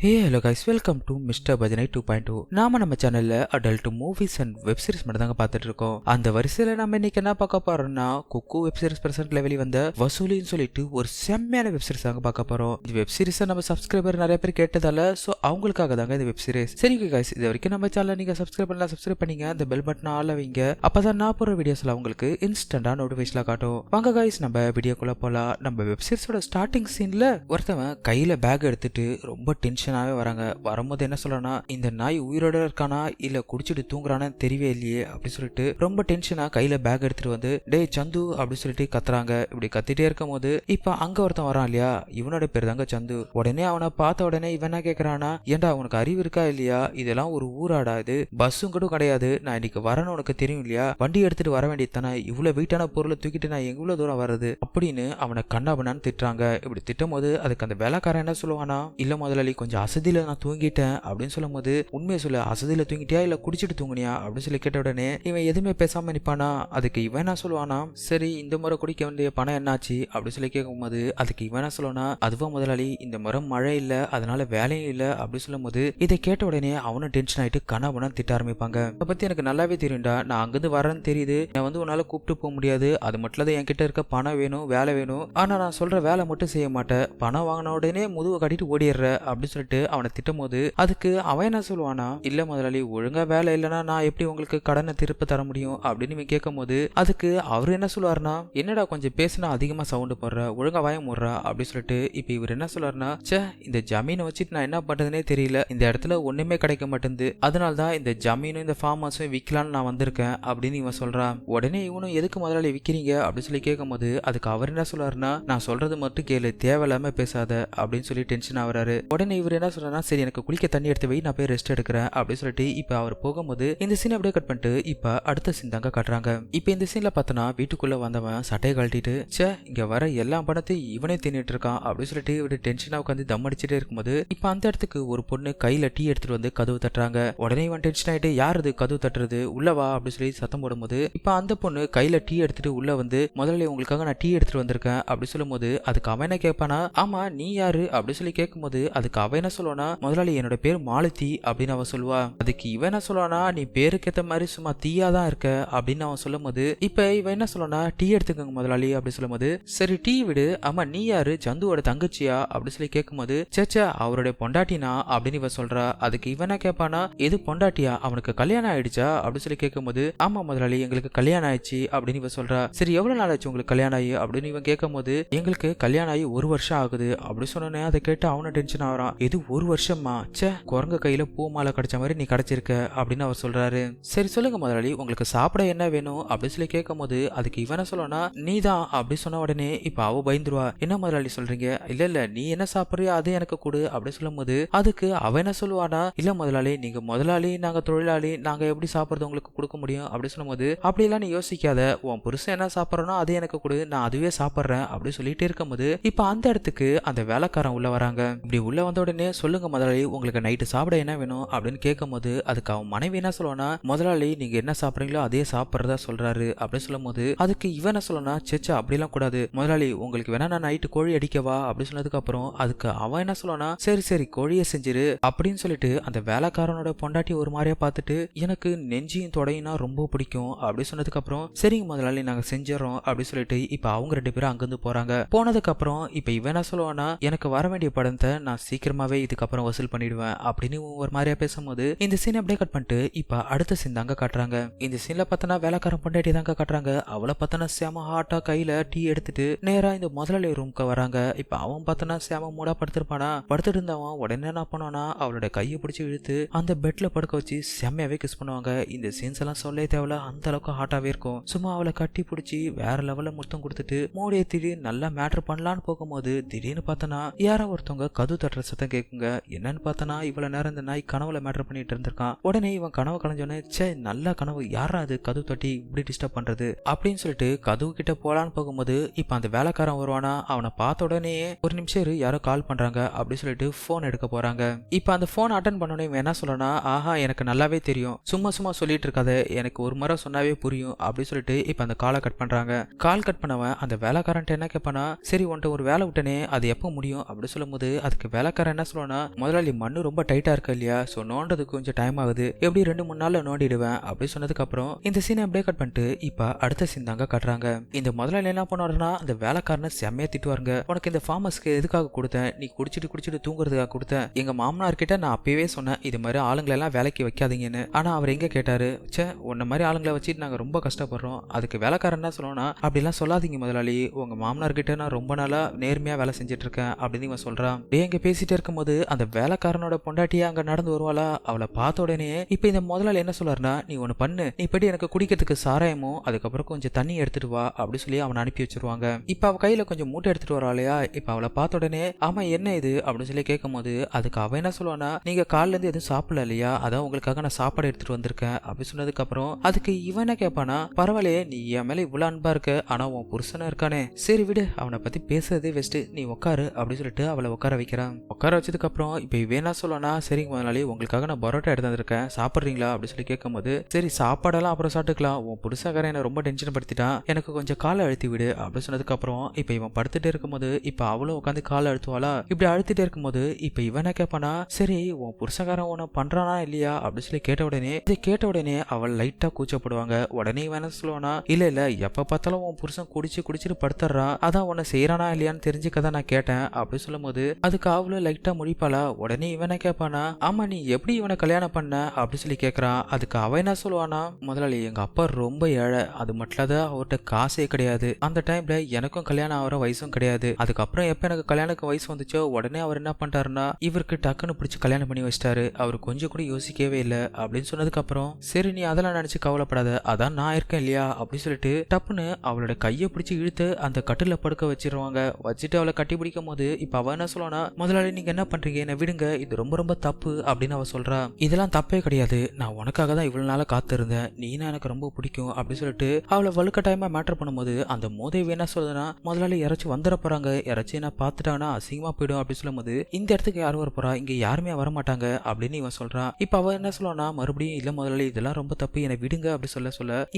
Hey hello guys, welcome to mister பஜனை 2.0. நாம நம்ம சேனல்ல adult movies and web series மட்டும் தாங்க பார்த்துட்டு இருக்கோம். அந்த வரிசையில நம்ம இன்னைக்கு என்ன பார்க்க போறோம்னா, குக்கு வெப் சீரிஸ் பிரசன்ட்ல வெளிவந்த வசூலின்னு சொல்லிட்டு ஒரு செம்மையான வெப் சீரிஸ் தாங்க பார்க்க போறோம். இந்த வெப் சீரிஸை நம்ம சப்ஸ்கிரைபர் நிறைய பேர் கேட்டதால ஸோ அவங்களுக்காக தாங்க இந்த வெப் சீரிஸ். சரி கைஸ், இது வரைக்கும் நம்ம சேனல் நீங்க சப்ஸ்கிரைப் பண்ணலாம், சப்ஸ்கிரைப் பண்ணீங்க, அந்த பெல் பட்டன் ஆல் வைங்க. அப்பதான் நான் போற வீடியோஸ்ல உங்களுக்கு இன்ஸ்டன்டா நோட்டிஃபிகேஷன்ல காட்டும். வாங்க கைஸ், நம்ம வீடியோக்குள்ள போலாம். நம்ம வெப் சீரிஸோட ஸ்டார்டிங் சீன்ல ஒருத்தவன் கையில பேக் எடுத்துட்டு ரொம்ப டென்ஷனாவே வராங்க. வரும்போது என்ன சொல்றனா, இந்த நாய் உயிரோட இருக்கானா இல்ல குடிச்சிட்டு தூங்குறானு தெரியவே இல்லையே அப்படி சொல்லிட்டு ரொம்ப டென்ஷனா கையில பேக் எடுத்துட்டு வந்து டே சந்து அப்படி சொல்லிட்டு கத்துறாங்க. இப்படி கத்திட்டே இருக்கும் போது இப்ப அங்க ஒருத்தன் வரான் இல்லையா, இவனோட பேர் தாங்க சந்து. உடனே அவனை பார்த்த உடனே இவனா கேக்குறானா, ஏண்டா உனக்கு அறிவு இருக்கா இல்லையா, இதெல்லாம் ஒரு ஊராடா, இது பஸ்ஸும் கூட கிடையாது, நான் இன்னைக்கு வரேன்னு உனக்கு தெரியும் இல்லையா, வண்டி எடுத்துட்டு வர வேண்டியது தானே, இவ்வளவு வெயிட்டான பொருளை தூக்கிட்டு நான் எவ்வளவு தூரம் வர்றது அப்படின்னு அவனை கண்ணாபண்ணான்னு திட்டுறாங்க. இப்படி திட்டும் போது அதுக்கு அந்த வேலைக்காரன் என்ன சொல்லுவானா, இல்ல முதலாளி கொஞ்சம் அசதியில நான் தூங்கிட்டேன் அப்படின்னு சொல்லும் போது, உண்மையை சொல்ல அசதியில தூங்கிட்டியா இல்ல குடிச்சிட்டு தூங்குனியா அப்படின்னு சொல்லி கேட்ட உடனே இவன் எதுவுமே பேசாம நிப்பானா. அதுக்கு இவன் என்ன சொல்லுவானா, சரி இந்த முறை குடிக்க வேண்டிய பணம் என்னாச்சு அப்படின்னு சொல்லி கேட்கும் போது அதுக்கு இவன் என்ன சொல்லுவானா, அதுவா முதலாளி இந்த முறை மழை இல்ல அதனால வேலையும் இல்ல அப்படி சொல்லும் போது இதை கேட்ட உடனே அவனும் டென்ஷன் ஆயிட்டு கண்ணாபுனா திட்ட ஆரம்பிப்பாங்க. அதை பத்தி எனக்கு நல்லாவே தெரியும்டா, நான் அங்கிருந்து வரேன்னு தெரியுது, நான் உன்னால கூப்பிட்டு போக முடியாது, அது மட்டும் இல்ல என்கிட்ட இருக்க பணம் வேணும், வேலை வேணும், ஆனா நான் சொல்ற வேலை மட்டும் செய்ய மாட்டேன், பணம் வாங்கின உடனே முதுவை கட்டிட்டு ஓடிடுற அப்படின்னு சொல்லிட்டு அவனை திட்டும் போது அதுக்கு அவன் என்ன சொல்லுவானா, இல்ல முதலாளி ஒழுங்கா வேலை இல்லைன்னா நான் எப்படி உங்களுக்கு கடனை திருப்ப தர முடியும் அப்படின்னு இவன் கேட்கும் போது அதுக்கு அவரு என்ன சொல்லுவாருன்னா, என்னடா கொஞ்சம் பேசினா அதிகமா சவுண்டு போடுற, ஒழுங்கா வாய முடுறா அப்படின்னு சொல்லிட்டு இப்ப இவர் என்ன சொல்லுவாருன்னா, சே இந்த ஜமீனை வச்சுட்டு நான் என்ன பண்றதுனே தெரியல, இந்த இடத்துல ஒண்ணுமே கிடைக்க மாட்டேங்குது, அதனால்தான் இந்த ஜமீனும் இந்த ஃபார்ம் ஹவுஸும் விற்கலான்னு நான் வந்திருக்கேன் அப்படின்னு இவன் சொல்றான். உடனே இவனும் எதுக்கு முதலாளி விற்கிறீங்க அப்படின்னு சொல்லி கேட்கும் போது அதுக்கு அவர் என்ன சொல்றாருன்னா, நான் சொல்றது மட்டும் கேளு, தேவையில்லாம பேசாத அப்படின்னு சொல்லி டென்ஷன் ஆகுறாரு. உடனே இவர் என்ன சொல்றாருன்னா, சரி எனக்கு குளிக்க தண்ணி எடுத்து வை, நான் போய் ரெஸ்ட் எடுக்கிறேன் அப்படின்னு சொல்லிட்டு இப்ப அவர் போகும்போது இந்த சீன் அப்படியே கட் பண்ணிட்டு இப்ப அடுத்த சீன் தாங்க காட்டுறாங்க. இப்ப இந்த சீன்ல பார்த்தனா வீட்டுக்குள்ள வந்தவன் சட்டையை கழட்டிட்டு, சே இங்க வர எல்லா பணத்தையும் இவனே தின்னுட்டு இருக்கான் அப்படின்னு சொல்லிட்டு இவரு டென்ஷனா உட்காந்து தம் அடிச்சுட்டே இருக்கும்போது இப்ப அந்த இடத்துக்கு ஒரு பொண்ணு கையில டீ எடுத்துட்டு வந்து கதவு தட்டுறாங்க. உடனே இவன் டென்ஷன் ஆயிட்டு, யார் இது கதவு தட்டுறது, உள்ளவா அப்படின்னு சொல்லி சத்தம் போடும்போது இப்ப அந்த பொண்ணு கையில டீ எடுத்துட்டு உள்ள வந்து, முதல்ல உங்களுக்காக நான் டீ எடுத்துட்டு வந்திருக்கேன் அப்படி சொல்லும் போது அதுக்கு அவன் என்ன கேட்பானா, ஆமா நீ யாரு அப்படின்னு சொல்லி கேட்கும் போது அதுக்கு அவன் என்ன சொல்லுவானா, முதலாளி என்னோட பேர் மாலதி அப்படின்னு அவன் சொல்லுவா. அதுக்கு இவன் என்ன சொல்லுவானா, நீ பேருக்கு ஏத்த மாதிரி சும்மா தீயா தான் இருக்க அப்படின்னு அவன் சொல்லும் போது இப்ப இவன் என்ன சொல்லுவானா, டீ எடுத்துக்கோங்க முதலாளி அப்படி சொல்லும் போது, சரி டீ விடு, ஆமா நீ யாரு, சந்துவோட தங்கச்சியா அப்படி சொல்லி கேட்கும் போது, சேச்சா அவருடைய பொண்டாட்டினா அப்படின்னு இவன் சொல்றா. அதுக்கு இவனா கேட்பானா, எது பொண்டாட்டியா, அவனுக்கு கல்யாணம் ஆயிடுச்சா அப்படி சொல்லி கேட்கும் போது, ஆமா முதலாளி எங்களுக்கு கல்யாணம் ஆயிடுச்சு அப்படின்னு இவன் சொல்றா. சரி எவ்வளவு நாள் ஆச்சு உங்களுக்கு கல்யாணம் ஆகி அப்படின்னு இவன் கேட்கும் போது, எங்களுக்கு கல்யாணம் ஆகி 1 வருஷம் ஆகுது அப்படி சொன்னோன்னே அதை கேட்டு அவனும் டென்ஷன் ஆகிறான். இது 1 வருஷமா, சே குரங்க கையில பூ மாலை கிடைச்ச மாதிரி நீ கிடைச்சிருக்க அப்படின்னு அவர் சொல்றாரு. சரி சொல்லுங்க முதலாளி உங்களுக்கு சாப்பிட என்ன வேணும் அப்படின்னு சொல்லி கேட்கும் போது அதுக்கு இவன சொல்லனா, நீ தான் அப்படி சொன்ன உடனே இப்ப அவ பயந்துருவா. என்ன முதலாளி சொல்றீங்க, இல்ல இல்ல நீ என்ன சாப்பிடுறியோ அதே எனக்கு கொடு அப்படி சொல்லும் போது அதுக்கு அவ என்ன சொல்லுவானா, இல்ல முதலாளி நீங்க முதலாளி நாங்க தொழிலாளி, நாங்க எப்படி சாப்பிடுறது உங்களுக்கு கொடுக்க முடியும் அப்படி சொல்லும் போது, அப்படியெல்லாம் நீ யோசிக்காத, உன் புருஷன் என்ன சாப்பிடறனோ அதே எனக்கு கொடு, நான் அதுவே சாப்பிடுறேன் அப்படி சொல்லிட்டு இருக்கும் போது இப்ப அந்த இடத்துக்கு அந்த வேலைக்காரன் உள்ள வராங்க. இப்படி உள்ள வந்த உடனே, சொல்லுங்க முதலாளி உங்களுக்கு நைட்டு சாப்பிட என்ன வேணும் அப்படின்னு கேட்கும் போது அதுக்கு அவன் மனைவி என்ன சொல்லுவானா, முதலாளி நீங்க என்ன சாப்பிடுறீங்களோ அதே சாப்பிடுறதா சொல்றாரு அப்படின்னு சொல்லும் போது அதுக்கு இவன் என்ன சொல்லனா, சேச்சா அப்படிலாம் கூடாது முதலாளி, உங்களுக்கு வேணா நான் நைட்டு கோழி அடிக்கவா அப்படின்னு சொன்னதுக்கு அப்புறம் அதுக்கு அவன் என்ன சொல்லுவானா, சரி சரி கோழியை செஞ்சிரு அப்படின்னு சொல்லிட்டு அந்த வேலைக்காரனோட பொண்டாட்டி ஒரு மாதிரியா பார்த்துட்டு, எனக்கு நெஞ்சியும் தொடையினா ரொம்ப பிடிக்கும் அப்படி சொன்னதுக்கு அப்புறம், சரிங்க முதலாளி நாங்க செஞ்சிடறோம் அப்படி சொல்லிட்டு இப்ப அவங்க 2 பேரும் அங்கிருந்து போறாங்க. போனதுக்கு அப்புறம் இப்ப இவன் என்ன சொல்லுவானா, எனக்கு வர வேண்டிய படத்தை நான் சீக்கிரமாவே இதுக்கப்புறம் வசூல் பண்ணிடுவேன் அப்படின்னு ஒரு மாதிரியா பேசும்போது இந்த சீன் அப்படியே கட் பண்ணிட்டு இப்ப அடுத்த சீன் தாங்க காட்டுறாங்க. இந்த சீன்ல பார்த்தனா வேலைக்காரன் பொண்டாட்டி தாங்க காட்டுறாங்க. அவளை பார்த்தனா சேம ஹாட்டா கையில டீ எடுத்துட்டு நேரா இந்த முதலாளி ரூம்க்கு வராங்க. இப்ப அவன் பார்த்தனா சேம மூடா படுத்திருப்பானா, படுத்துட்டு இருந்தவன் உடனே என்ன பண்ணுவானா, அவளோட கையை பிடிச்சி இழுத்து அந்த பெட்ல படுக்க வச்சு செம்மையாவே கிஸ் பண்ணுவாங்க. இந்த சீன்ஸ் எல்லாம் சொல்லே தேவையில்ல, அந்த அளவுக்கு ஹாட்டாவே இருக்கும். சும்மா அவளை கட்டி பிடிச்சி வேற லெவல்ல முத்தம் கொடுத்துட்டு மூடியை திடீர்னு நல்லா மேட்ரு பண்ணலான்னு போகும்போது திடீர்னு பார்த்தனா யாரோ ஒருத்தவங்க கது தட்டுற சத்தம் கேட்குங்க. என்னன்னு பார்த்தனா இவ்வளவு நேரம் இந்த நாய் கனவுல மேட்ரு பண்ணிட்டு இருந்திருக்கான். உடனே இவன் கனவு கலைஞ்சோடனே, சே நல்ல கனவு, யாரா அது கதவு தட்டி இப்படி டிஸ்டர்ப் பண்றது அப்படின்னு சொல்லிட்டு கதவு கிட்ட போலான்னு போகும்போது இப்ப அந்த வேலைக்காரன் வருவானா, அவனை பார்த்த உடனே ஒரு நிமிஷம் இரு யாரோ கால் பண்றாங்க அப்படின்னு சொல்லிட்டு போன் எடுக்க போறாங்க. இப்ப அந்த போன் அட்டன் பண்ணோன்னே இவன் என்ன சொல்லனா, ஆஹா எனக்கு நல்லாவே தெரியும், சும்மா சும்மா சொல்லிட்டு இருக்காத, எனக்கு ஒரு முறை சொன்னாவே புரியும் அப்படின்னு சொல்லிட்டு இப்ப அந்த காலை கட் பண்றாங்க. கால் கட் பண்ணவன் அந்த வேலைக்காரன் என்ன கேட்பானா, சரி உன்ட்ட ஒரு வேலை விட்டனே அது எப்போ முடியும் அப்படின்னு சொல்லும் போது அதுக்கு வேலைக்காரன் என்ன சொல்லுவானா, முதலாளி மண்ணு ரொம்ப டைட்டா இருக்கு இல்லையா, சோ நோண்டதுக்கு கொஞ்சம் டைம் ஆகுது, எப்படி 2-3 நாள்ல நோண்டிடுவேன் அப்படி சொன்னதுக்கு அப்புறம் இந்த சீனை அப்படியே கட் பண்ணிட்டு இப்ப அடுத்த சீன் தாங்க காட்டுறாங்க. இந்த முதலாளி என்ன பண்ணுவாருன்னா, அந்த வேலைக்காரனை செம்மையா திட்டுவாருங்க. உனக்கு இந்த ஃபார்மஸ்க்கு எதுக்காக கொடுத்தேன், நீ குடிச்சிட்டு தூங்குறதுக்காக கொடுத்தேன். எங்க மாமனார் கிட்ட நான் அப்பவே சொன்னேன் இது மாதிரி ஆளுங்களை எல்லாம் வேலைக்கு வைக்காதீங்கன்னு. ஆனா அவர் எங்க கேட்டாரு, சே உன்ன மாதிரி ஆளுங்களை வச்சுட்டு நாங்க ரொம்ப கஷ்டப்படுறோம், அதுக்கு வேலைக்காரன் என்ன சொல்லணும்னா, அப்படிலாம் சொல்லாதீங்க முதலாளி, உங்க மாமனார் கிட்ட நான் ரொம்ப நாளா நேர்மையா வேலை செஞ்சுட்டு இருக்கேன் அப்படின்னு இவன் சொல்றான். எங்க பேசிட்டு இருக்கும்போது அந்த வேலைக்காரனோட பொண்டாட்டியா அங்க நடந்து வருவாளா, அவளை பார்த்த உடனே இப்ப இந்த முதலாளி என்ன சொல்றாருன்னா, நீ ஒண்ணு பண்ணு, நீ போய் எனக்கு குடிக்கிறதுக்கு சாராயமும் அதுக்கப்புறம் கொஞ்சம் தண்ணி எடுத்துட்டு வா அப்படி சொல்லி அவனை அனுப்பி வச்சிருவாங்க. இப்ப அவ கையில கொஞ்சம் மூட்டை எடுத்துட்டு வரா இல்லையா, இப்ப அவளை பார்த்த உடனே ஆமா என்ன இது அப்படின்னு சொல்லி கேட்கும் போது அதுக்கு அவ என்ன சொல்லுவானா, நீங்க காலைல இருந்து எதுவும் சாப்பிடல இல்லையா, அதான் உங்களுக்காக நான் சாப்பாடு எடுத்துட்டு வந்திருக்கேன் அப்படி சொன்னதுக்கு அப்புறம் அதுக்கு இவன் என்ன கேட்பானா, பரவாயில்லையே நீ என் மேல இவ்வளவு அன்பா இருக்க, ஆனா உன் புருஷனா இருக்கானே, சரி விடு அவனை பத்தி பேசுறதே வெஸ்ட், நீ உட்காரு அப்படின்னு சொல்லிட்டு அவளை உட்கார வைக்கிறான். உட்கார வச்சதுக்கு அப்புறம் இப்ப வேணா சொல்லனா, சரிங்க முதலாளி உங்களுக்காக நான் பரோட்டா எடுத்து வந்திருக்கேன் சாப்பிட்றீங்களா அப்படின்னு சொல்லி கேட்கும் போது, சரி சாப்பாடெல்லாம் அப்புறம் சாப்பிட்டுக்கலாம், உன் புருஷக்காரன் என்ன ரொம்ப டென்ஷன் படுத்திட்டான், எனக்கு கொஞ்சம் காலை அழுத்தி விடு அப்படின்னு சொன்னதுக்கு அப்புறம் இப்ப இவன் படுத்துட்டு இருக்கும்போது இப்ப அவளும் உட்காந்து காலை அழுத்துவாளா. இப்படி அழுத்திட்டே இருக்கும்போது இப்ப இவன் கேட்பானா, சரி உன் புருஷக்காரன் உன பண்றானா இல்லையா அப்படின்னு சொல்லி கேட்ட உடனே இதை கேட்ட உடனே அவள் லைட்டா கூச்சப்படுவாங்க. உடனே இவன் என்ன சொல்லுவானா, இல்ல எப்ப பார்த்தாலும் உன் புருஷன் குடிச்சிட்டு படுத்துறான், அதான் உன்னை செய்யறானா இல்லையான்னு தெரிஞ்சுக்கதான் நான் கேட்டேன் அப்படி சொல்லும் போது அதுக்கு அவளும் லைட்டா முடிப்பாளா. உடனே இவனை கேட்பானா, ஆமா நீ எப்படி இவனை கல்யாணம் பண்ண அப்படி சொல்லி கேட்கறான். அதுக்கு அவ என்ன சொல்லுவானா, முதலாளி எங்க அப்பா ரொம்ப ஏழை, அது மட்டும் அவர்கிட்ட காசே கிடையாது, அந்த டைம்ல எனக்கும் கல்யாணம் ஆகிற வயசும் கிடையாது, அதுக்கப்புறம் எப்ப எனக்கு கல்யாணத்துக்கு வயசு வந்துச்சோ உடனே அவர் என்ன பண்ணிட்டாருன்னா இவருக்கு டக்குன்னு பிடிச்சி கல்யாணம் பண்ணி வச்சிட்டாரு, அவர் கொஞ்சம் கூட யோசிக்கவே இல்லை அப்படின்னு சொன்னதுக்கு அப்புறம் சரி நீ அதெல்லாம் நினைச்சு கவலைப்படாத, அதான் நான் இருக்கேன் இல்லையா அப்படின்னு சொல்லிட்டு டப்புன்னு அவளோட கையை பிடிச்சி இழுத்து அந்த கட்டில படுக்க வச்சிருவாங்க. வச்சுட்டு அவளை கட்டி பிடிக்கும் போது இப்ப அவ என்ன சொல்லுவானா, முதலாளி நீங்க என்ன பண்றீங்க, என்ன விடுங்க, இது ரொம்ப ரொம்ப தப்பு அப்படின்னு அவ சொல்றா. இதெல்லாம் தப்பே கிடையாது, நான் உனக்காக தான் இவ்வளவு நாளா காத்திருந்தேன், நீனா எனக்கு ரொம்ப பிடிக்கும் அப்படின்னு சொல்லிட்டு அவளை வலுக்கட்டாயமா மேட்டர் பண்ணும்போது அந்த மோதேவி என்ன சொல்லுதுன்னா, முதலாளி யாராச்சும் வந்துட போறாங்க, யாராச்சும் என்ன பார்த்துட்டாங்கன்னா அசிங்கமா போயிடும் அப்படின்னு சொல்லும் போது இந்த இடத்துக்கு யாரும் வர போறா, இங்க யாருமே வரமாட்டாங்க அப்படின்னு இவன் சொல்றான். இப்ப அவ என்ன சொல்லுவானா, மறுபடியும் இல்ல முதலாளி இதெல்லாம் ரொம்ப தப்பு, என்னை விடுங்க அப்படி சொல்ல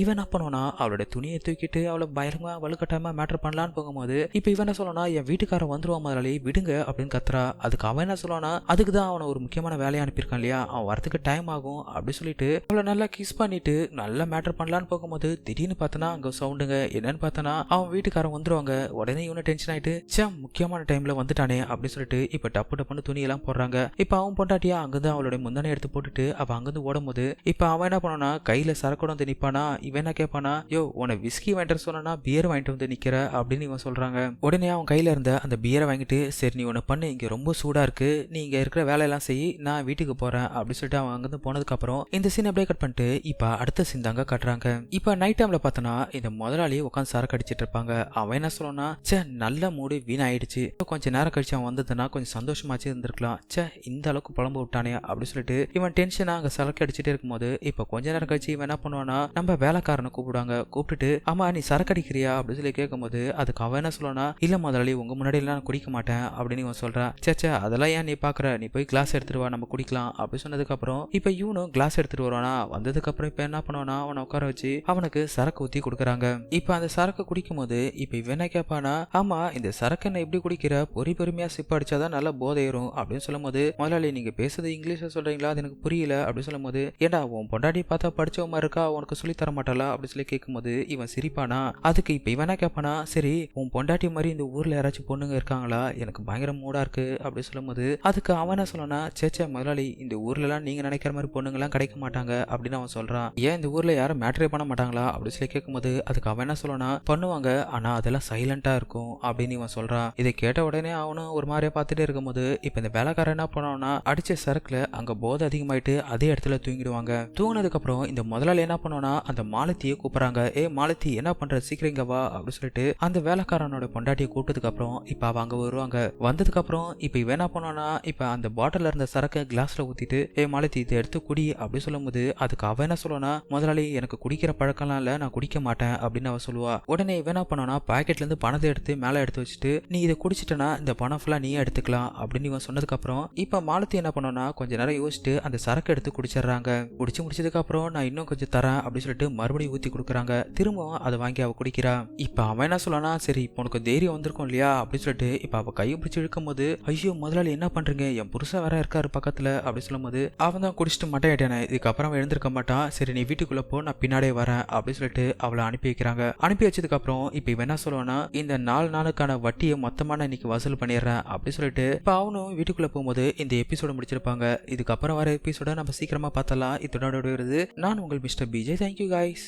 இவன் என்ன பண்ணுவானா, அவளோட துணியை தூக்கிட்டு அவளை பயங்கரமா வலுக்கட்டாயமா மேட்டர் பண்ணலான்னு போகும்போது இப்ப இவன் என்ன சொல்லுவானா, என் வீட்டுக்காரன் வந்துருவான் முதலாளி விடுங்க அப்படின்னு கத்துறா. அதுக்கு அவன் என்ன சொல்லுவானா, அதுக்கு தான் அவனை ஒரு முக்கியமான வேலையை அனுப்பியிருக்கான் இல்லையா, அவன் வரதுக்கு டைம் ஆகும் அப்படி சொல்லிட்டு அவளை நல்லா கிஸ் பண்ணிட்டு நல்லா மேட்டர் பண்ணலான்னு போகும்போது திடீர்னு பார்த்தனா அங்க சவுண்டுங்க. என்னன்னு பார்த்தனா அவன் வீட்டுக்காரன் வந்துருவாங்க. உடனே இவனை டென்ஷன் ஆயிட்டு சே முக்கியமான டைம்ல வந்துட்டானே அப்படின்னு சொல்லிட்டு இப்ப டப்புன்னு துணி எல்லாம் போடுறாங்க. இப்ப அவன் பொண்டாட்டியா அங்கிருந்து அவளுடைய முந்தானை எடுத்து போட்டுட்டு அவ அங்கிருந்து ஓடும் போது இப்ப அவன் என்ன பண்ணானா, கையில சரக்கு வந்து நிப்பானா. இவன் என்ன கேட்பானா, யோ உன விஸ்கி வாங்கிட்டு சொன்னா பியர் வாங்கிட்டு வந்து நிக்கிற அப்படின்னு இவன் சொல்றாங்க. உடனே அவன் கையில இருந்த அந்த பியரை வாங்கிட்டு சரி நீ ஒன்னு பண்ணு, இங்க ரொம்ப சூடா இருக்கு, நீ இங்க இருக்கிற வேலையெல்லாம் செய், நான் வீட்டுக்கு போறேன் அப்படின்னு சொல்லிட்டு அவன் அங்கிருந்து போனதுக்கு அப்புறம் இந்த சீன் அப்படியே கட் பண்ணிட்டு இப்ப அடுத்த சீன் தாங்க காட்டுறாங்க. இப்ப நைட் டைம்ல பார்த்தனா இந்த முதலாளி உட்காந்து சரக்கு அடிச்சிட்டு இருப்பாங்க. அவன் என்ன சொல்லணும்னா, சே நல்ல மூடு வீணாயிடுச்சு, கொஞ்ச நேரம் கழிச்சு அவன் வந்ததுன்னா கொஞ்சம் சந்தோஷமாச்சு இருந்திருக்கலாம், சே இந்த அளவுக்கு புலம்பு விட்டானே அப்படின்னு சொல்லிட்டு இவன் டென்ஷனா அங்க சரக்கு அடிச்சுட்டே இருக்கும்போது இப்ப கொஞ்ச நேரம் கழிச்சு இவன் என்ன பண்ணுவானா, நம்ம வேலைக்காரனை கூப்பிடுவாங்க. கூப்பிட்டுட்டு ஆமா நீ சரக்கு அடிக்கிறியா அப்படின்னு சொல்லி கேட்கும்போது அதுக்கு அவன் என்ன சொல்லணும்னா, இல்ல முதலாளி உங்க முன்னாடி எல்லாம் நான் குடிக்க மாட்டேன் அப்படின்னு இவன் சொல்றான். சே அதெல்லாம் ஏன் நீ பாக்குற, நீ போய் கிளாஸ் எடுத்துட்டு வா நம்ம குடிக்கலாம் அப்படின்னு சொன்னதுக்கு அப்புறம் இப்ப இவனும் கிளாஸ் எடுத்துட்டு வருவானா. வந்ததுக்கு அப்புறம் இப்ப என்ன பண்ணுவானா, அவனை உட்கார வச்சு அவனுக்கு சரக்கு ஊத்தி கொடுக்குறாங்க. இப்ப அந்த சரக்கு குடிக்கும் போது இப்ப இவன் என்ன கேட்பானா, ஆமா இந்த சரக்கு என்ன எப்படி குடிக்கிற, பொறுமையா சிப்ப அடிச்சாதான் நல்லா போதை ஏறும் அப்படின்னு சொல்லும் போது முதலாளி நீங்க பேசுறது இங்கிலீஷ்ல சொல்றீங்களா, அது எனக்கு புரியல அப்படின்னு சொல்லும் போது ஏண்டா உன் பொண்டாட்டி பார்த்தா படிச்சவமா இருக்கா, உனக்கு சொல்லி தர மாட்டாளா அப்படின்னு சொல்லி கேட்கும் போது இவன் சிரிப்பானா. அதுக்கு இப்ப இவன் என்ன கேட்பானா, சரி உன் பொண்டாட்டி மாதிரி இந்த ஊர்ல யாராச்சும் பொண்ணுங்க இருக்காங்களா, எனக்கு பயங்கர மூடா இருக்கு அப்படின்னு சொல்லும் போது அதுக்கு அவன் என்ன சொல்லனா, சேச்சா முதலாளி இந்த ஊர்ல எல்லாம் நீங்க நினைக்கிற மாதிரி பொண்ணுங்க எல்லாம் கிடைக்க மாட்டாங்க அப்படின்னு அவன் சொல்றான். ஏன் இந்த ஊர்ல யாரும் மேட்ரே பண்ண மாட்டாங்களா அப்படின்னு சொல்லி கேட்கும்போது அதுக்கு அவன் என்ன சொல்லனா, பண்ணுவாங்க ஆனா அதெல்லாம் சைலண்டா இருக்கும் அப்படின்னு இவன் சொல்றான். இதை கேட்ட உடனே அவனும் ஒரு மாதிரியா பார்த்துட்டே இருக்கும்போது இப்ப இந்த வேலைக்காரன் என்ன பண்ணுவான்னா, அடிச்ச சரக்குல அங்க போதை அதிகமாயிட்டு அதே இடத்துல தூங்கிடுவாங்க. தூங்கினதுக்கு அப்புறம் இந்த முதலாளி என்ன பண்ணுவானா, அந்த மாலத்தியை கூப்பிடுறாங்க. ஏ மாலத்தி என்ன பண்ற, சீக்கிரம் இங்க வா அப்படின்னு சொல்லிட்டு அந்த வேலைக்காரனோட பொண்டாட்டியை கூப்பிட்டதுக்கு அப்புறம் இப்ப அவ அங்க வருவாங்க. வந்ததுக்கு அப்புறம் இப்ப இவன் என்ன பண்ணுவானா, இப்ப அந்த பாட்டில இருந்த சரக்கு கிளாஸ்ல ஊத்திட்டு ஏ மாலத்தி இதை எடுத்து குடி அப்படின்னு சொல்லும் போது அதுக்கு அவ என்ன சொல்லுவானா, முதலாளி எனக்கு குடிக்கிற பழக்கம்லாம் இல்ல, நான் குடிக்க மாட்டேன் அப்படின்னு அவ சொல்லுவா. உடனே இவன் என்ன பண்ணுவானா, பாக்கெட்ல இருந்து பணத்தை எடுத்து மேல எடுத்து வச்சுட்டு நீ இதை குடிச்சிட்டனா இந்த பணம் ஃபுல்லா நீயே எடுத்துக்கலாம் அப்படின்னு இவன் சொன்னதுக்கு அப்புறம் இப்ப மாலத்தி என்ன பண்ணுவானா, கொஞ்ச நேரம் யோசிச்சுட்டு அந்த சரக்கு எடுத்து குடிச்சிடுறாங்க. குடிச்சு முடிச்சதுக்கு அப்புறம் நான் இன்னும் கொஞ்சம் தரேன் அப்படின்னு சொல்லிட்டு மறுபடியும் ஊத்தி கொடுக்குறாங்க. திரும்பவும் அதை வாங்கி அவ குடிக்கிறா. இப்ப அவன் என்ன சொல்லனா, சரி இப்போ உனக்கு தைரியம் வந்திருக்கும் இல்லையா அப்படின்னு சொல்லிட்டு இப்ப அவ கையை பிடிச்சி இழுக்கும் போது ஐயோ முதலாளி முதலாளி என்ன பண்றீங்க, என் புருஷன் வேற இருக்காரு பக்கத்துல அப்படி சொல்லும்போது அவன் தான் குடிச்சிட்டு மட்டையாட்டானே, இதுக்கப்புறம் அவன் எழுந்திருக்க மாட்டான், சரி நீ வீட்டுக்குள்ள போ, நான் பின்னாடியே வரேன் அப்படி சொல்லிட்டு அவளை அனுப்பி வைக்கிறாங்க. அனுப்பி வச்சதுக்கு அப்புறம் இப்ப இவன் என்ன சொல்லுவானா, இந்த 4 நாளுக்கான வட்டியை மொத்தமா நான் இன்னைக்கு வசூல் பண்ணிடுறேன் அப்படி சொல்லிட்டு இப்ப அவனும் வீட்டுக்குள்ள போகும்போது இந்த எபிசோட முடிச்சிருப்பாங்க. இதுக்கப்புறம் வர எபிசோட நம்ம சீக்கிரமா பார்த்தலாம். இதோட வருது. நான் உங்கள் மிஸ்டர் பிஜே. Thank you guys.